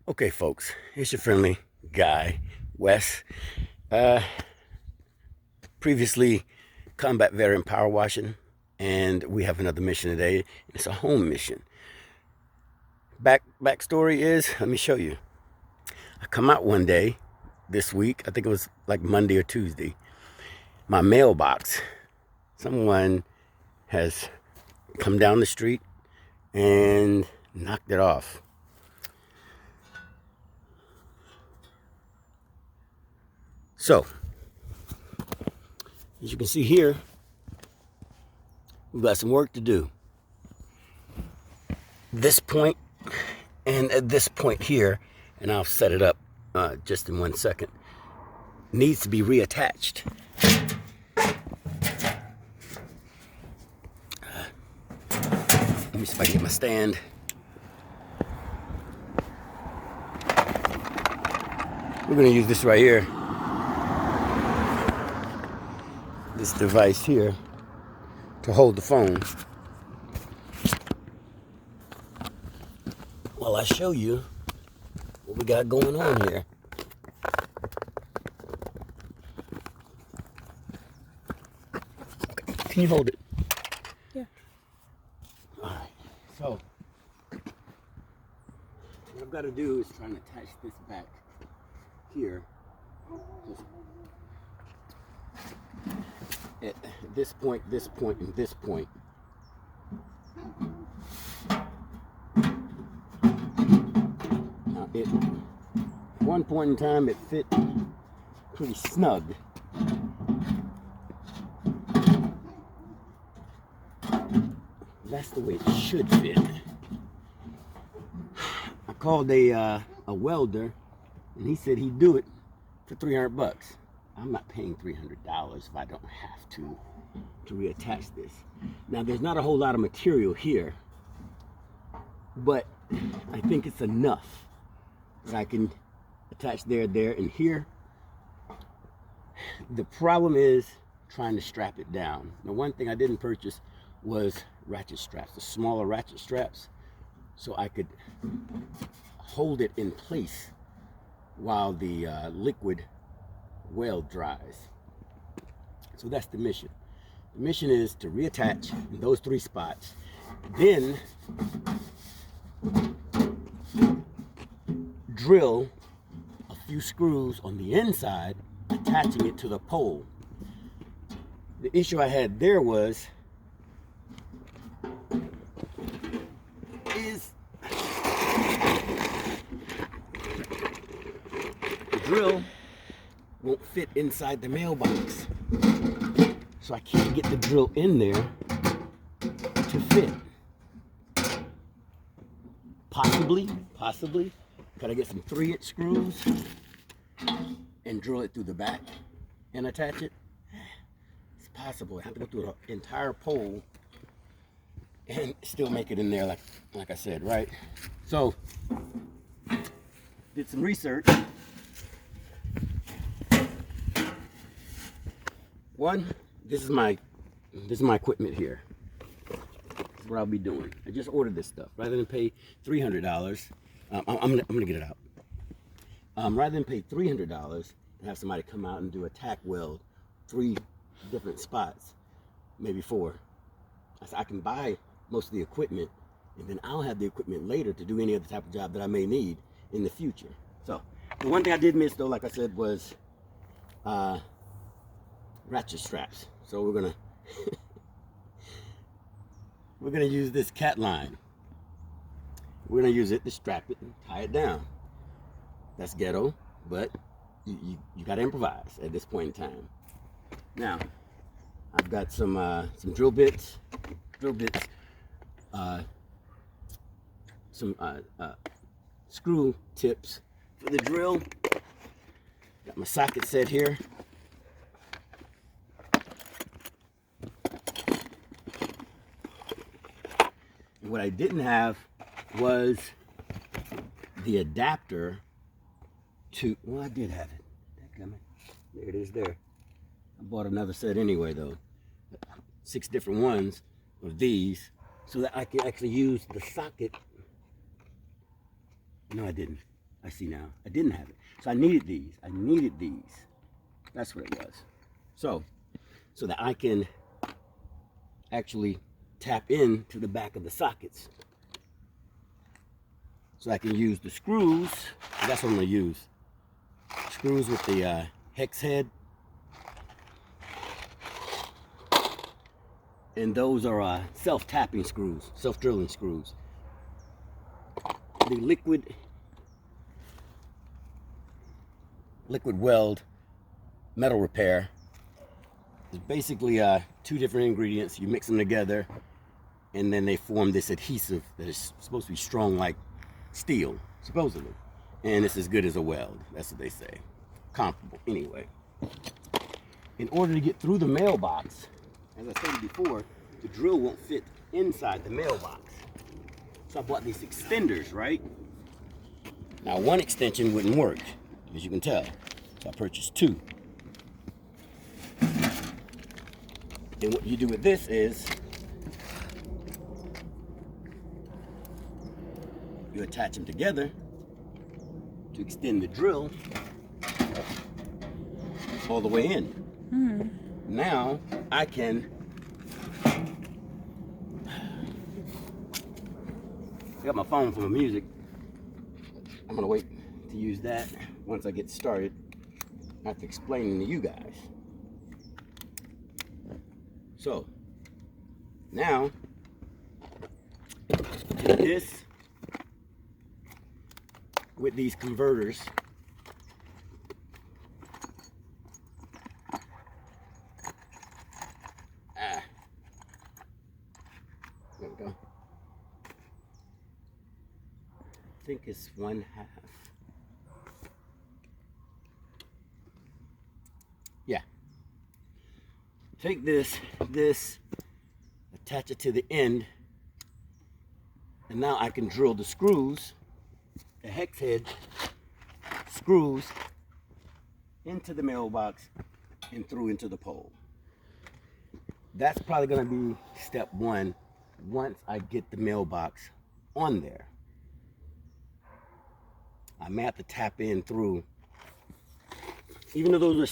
Okay, folks, it's your friendly guy, Wes. Previously, combat veteran power washing, and we have another mission today. It's a home mission. Backstory is, let me show you. I come out one day this week. I think it was like Monday or Tuesday. My mailbox. Someone has come down the street and knocked it off. So, as you can see here, we've got some work to do. This point and at this point here, and I'll set it up just in 1 second, needs to be reattached. Let me see if I can get my stand. We're going to use this right here. This device here to hold the phone while I show you what we got going on here. Okay. Can you hold it? Yeah. All right. So what I've got to do is try and attach this back here. At this point, and this point. Now, at one point in time, it fit pretty snug. That's the way it should fit. I called a welder, and he said he'd do it for $300. I'm not paying $300 if I don't have to reattach this. Now, there's not a whole lot of material here, but I think it's enough that I can attach there, and here. The problem is trying to strap it down. The one thing I didn't purchase was ratchet straps, the smaller ratchet straps, so I could hold it in place while the liquid weld dries. So that's the mission. The mission is to reattach those 3 spots, then drill a few screws on the inside, attaching it to the pole. The issue I had there is the drill won't fit inside the mailbox, so I can't get the drill in there to fit. Possibly, could I get some 3-inch screws and drill it through the back and attach it? It's possible. I have to go through the entire pole and still make it in there, like I said, right? So, did some research. One, this is my equipment here. This is what I'll be doing. I just ordered this stuff. Rather than pay $300, I'm gonna get it out. Rather than pay $300 and have somebody come out and do a tack weld 3 different spots, maybe 4, I can buy most of the equipment, and then I'll have the equipment later to do any other type of job that I may need in the future. So the one thing I did miss, though, like I said, was ratchet straps. So we're gonna use this cat line. We're gonna use it to strap it and tie it down. That's ghetto, but you gotta improvise at this point in time. Now, I've got some drill bits, some screw tips for the drill. Got my socket set here. And what I didn't have was the adapter to, well, I did have it. There it is there. I bought another set anyway, though. 6 different ones of these, so that I can actually use the socket. No, I didn't. I see now. I didn't have it. So I needed these. That's what it was. So that I can actually tap into the back of the sockets. So I can use the screws. That's what I'm going to use. Screws with the hex head. And those are self-tapping screws, self-drilling screws. The liquid weld metal repair is basically 2 different ingredients. You mix them together and then they form this adhesive that is supposed to be strong like steel, supposedly. And it's as good as a weld. That's what they say. Comparable, anyway. In order to get through the mailbox, as I stated before, the drill won't fit inside the mailbox. So I bought these extenders, right? Now, one extension wouldn't work, as you can tell. So I purchased 2. And what you do with this is you attach them together to extend the drill all the way in. Now I can I got my phone for my music. I'm gonna wait to use that once I get started after explaining to you guys. So now this with these converters, there we go. I think it's 1/2. Yeah. Take this, attach it to the end, and now I can drill the screws, the hex head screws, into the mailbox and through into the pole. That's probably going to be step 1 once I get the mailbox on there. I may have to tap in through, even though those are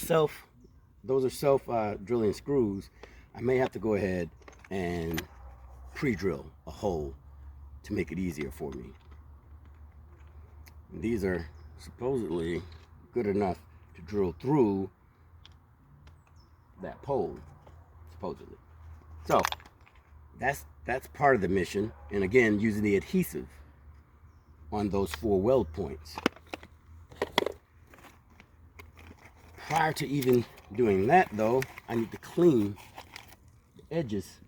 self drilling screws, I may have to go ahead and pre-drill a hole to make it easier for me. And these are supposedly good enough to drill through that pole, supposedly. So that's part of the mission, and again, using the adhesive on those 4 weld points. Prior to even doing that though, I need to clean the edges.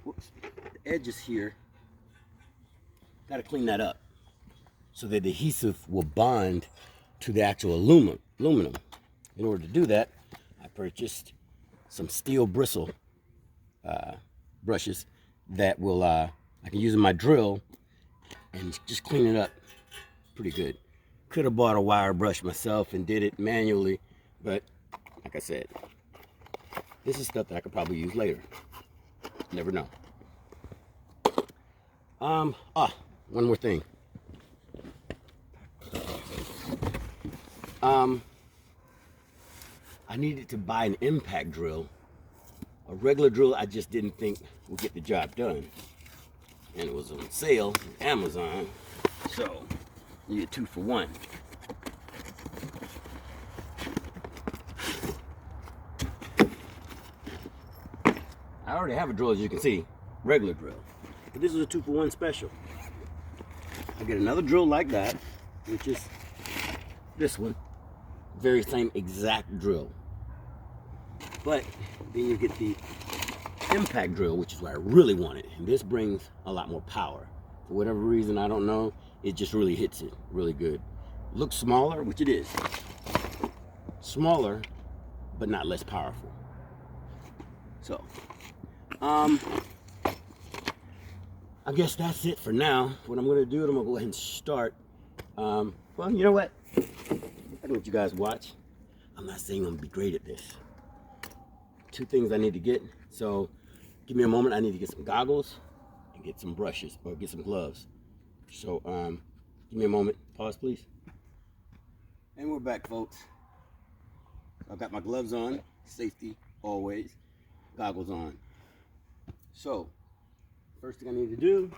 Whoops, the edges here. Got to clean that up so that the adhesive will bond to the actual aluminum. In order to do that, I purchased some steel bristle brushes that will I can use in my drill and just clean it up pretty good. Could have bought a wire brush myself and did it manually, but like I said, this is stuff that I could probably use later. Never know. One more thing. I needed to buy an impact drill. A regular drill I just didn't think would get the job done. And it was on sale on Amazon, so you get 2 for 1. I already have a drill, as you can see, regular drill. But this is a 2 for 1 special. I get another drill like that, which is this one. Very same exact drill. But then you get the impact drill, which is what I really wanted. And this brings a lot more power. For whatever reason, I don't know, it just really hits it really good. Looks smaller, which it is. Smaller, but not less powerful. So, I guess that's it for now. What I'm gonna do, I'm gonna go ahead and start. Well, you know what? I don't want you guys watch. I'm not saying I'm gonna be great at this. 2 things I need to get. So give me a moment. I need to get some goggles and get some brushes or get some gloves. So Give me a moment. Pause, please. And we're back, folks. I've got my gloves on, safety always, goggles on. So, first thing I need to do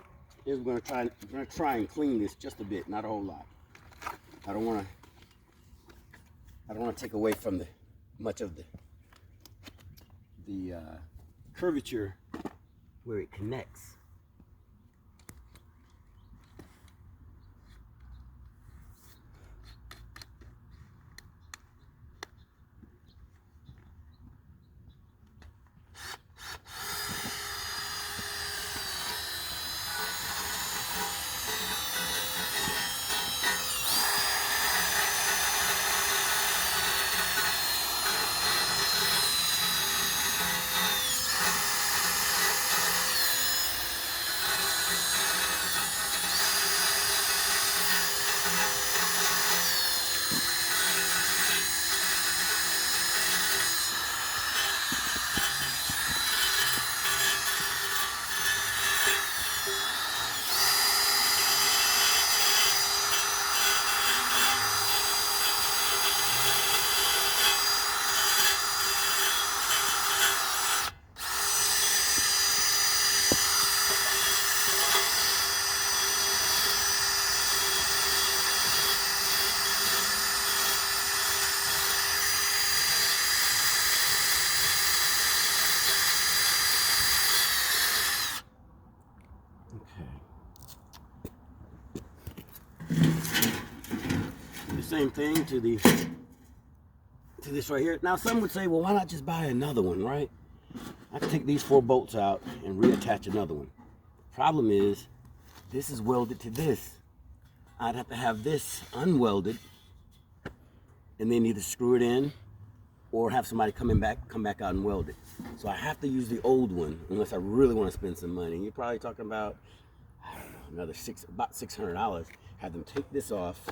is we're gonna try and clean this just a bit, not a whole lot. I don't wanna take away from much of the curvature where it connects. Same thing to this right here. Now some would say, well, why not just buy another one, right? I can take these 4 bolts out and reattach another one. Problem is, this is welded to this. I'd have to have this unwelded and then either screw it in or have somebody come back out and weld it. So I have to use the old one unless I really want to spend some money. You're probably talking about, I don't know, about $600. Have them take this off,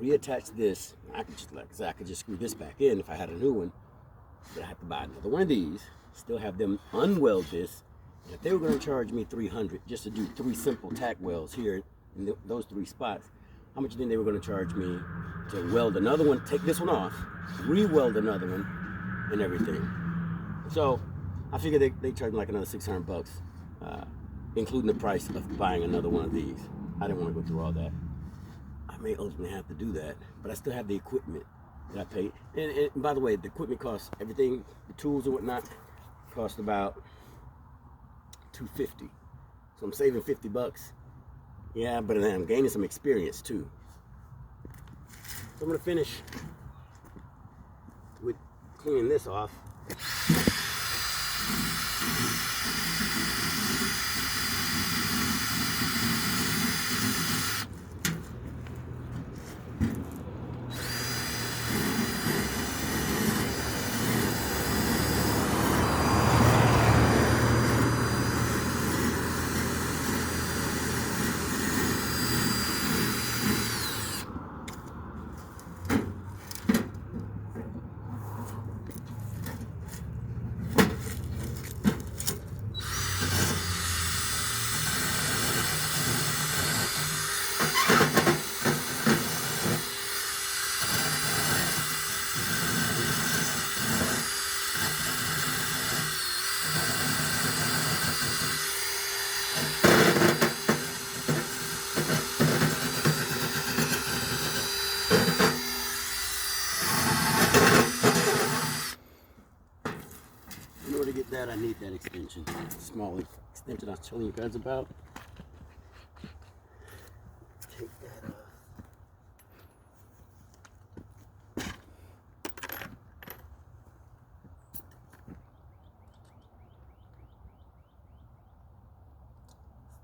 reattach this. I could just, like I said, I could just screw this back in if I had a new one, but I have to buy another one of these, still have them unweld this. And if they were going to charge me $300 just to do 3 simple tack welds here in those 3 spots, how much do you think they were going to charge me to weld another one, take this one off, re-weld another one, and everything? So I figured they charged me like another $600, including the price of buying another one of these. I didn't want to go through all that. I may ultimately have to do that, but I still have the equipment that I paid. And by the way, the equipment costs everything, the tools and whatnot, cost about $250. So I'm saving $50. Yeah, but then I'm gaining some experience too. So I'm gonna finish with cleaning this off. To get that, I need that extension, small extension I was telling you guys about. Take that off. It's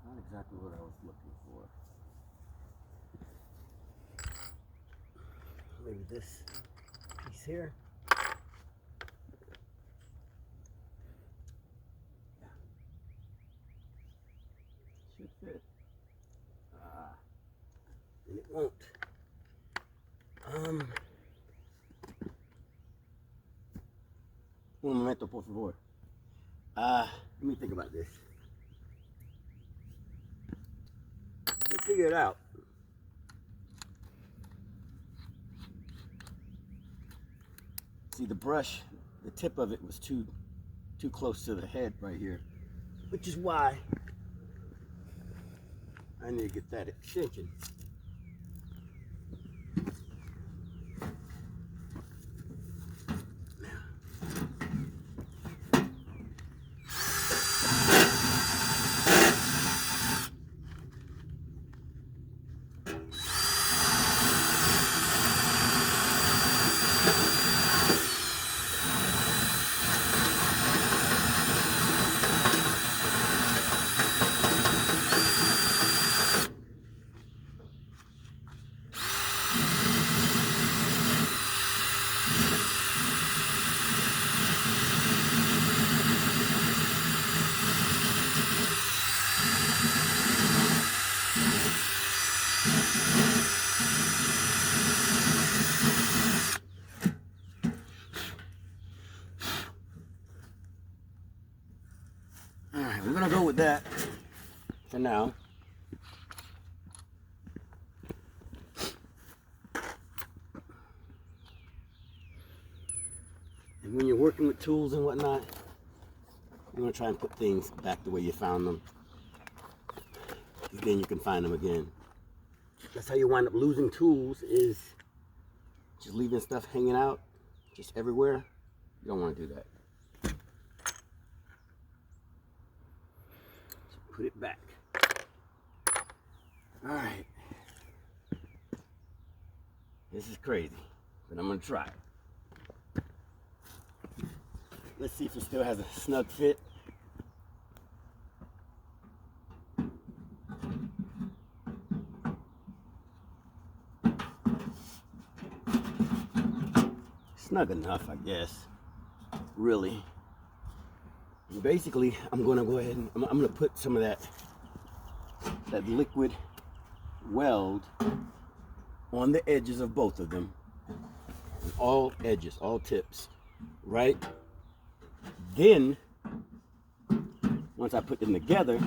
not exactly what I was looking for. Maybe this piece here. Should fit. And it won't. Un momento, por favor. Let me think about this. We'll figure it out. See, the brush, the tip of it was too close to the head right here, which is why I need to get that extension. Alright, we're gonna go with that for now. And when you're working with tools and whatnot, you want to try and put things back the way you found them. Then you can find them again. That's how you wind up losing tools, is just leaving stuff hanging out just everywhere. You don't want to do that. So put it back. All right. This is crazy, but I'm going to try it. Let's see if it still has a snug fit. Snug enough, I guess. Really. And basically, I'm going to go ahead and I'm going to put some of that liquid weld on the edges of both of them. All edges, all tips, right? Then, once I put them together,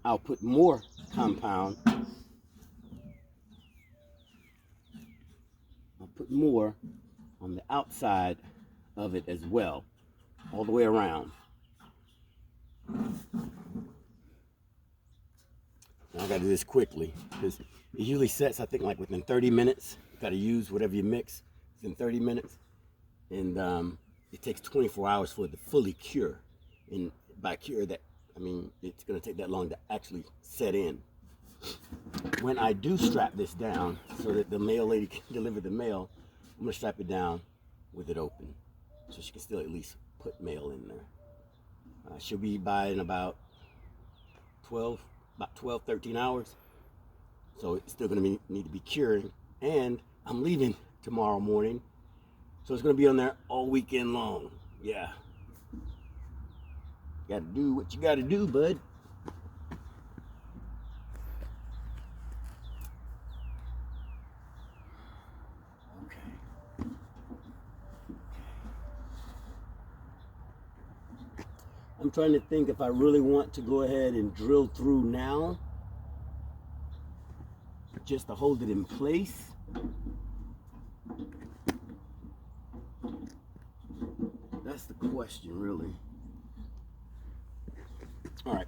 I'll put more compound. I'll put more on the outside of it as well, all the way around. Now I gotta do this quickly, because it usually sets, I think, like within 30 minutes. You gotta use whatever you mix in 30 minutes, and it takes 24 hours for it to fully cure. And by cure, that I mean it's going to take that long to actually set in. When I do strap this down so that the mail lady can deliver the mail, I'm going to strap it down with it open, so she can still at least put mail in there. She'll be by in about 12, 13 hours, so it's still going to need to be curing. And I'm leaving tomorrow morning, so it's going to be on there all weekend long. Yeah, got to do what you got to do, bud. Okay. I'm trying to think if I really want to go ahead and drill through now, just to hold it in place. That's the question, really. All right,